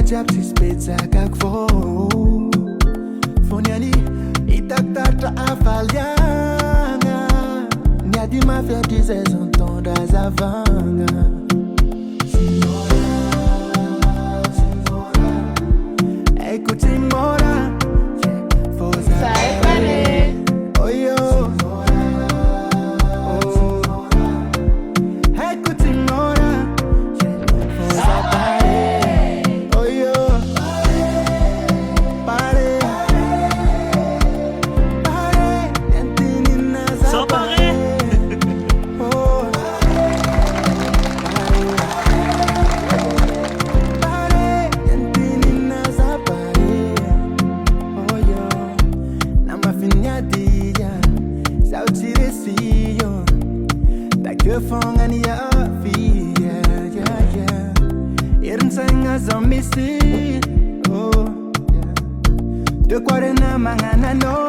jiaby tsisy betsaka fô fonyany itatatra avaliagna niady mafiatry zay zontondra zavagna écoute mora Sai Paré. Oyo écoute mora Oyo Paré Paré entinina Só Paré. Oh Paré entinina Paré Oyo nama finyadia sauti resio da que fongani ya via ya irin sanga zombie oh yeah de quarena mangana no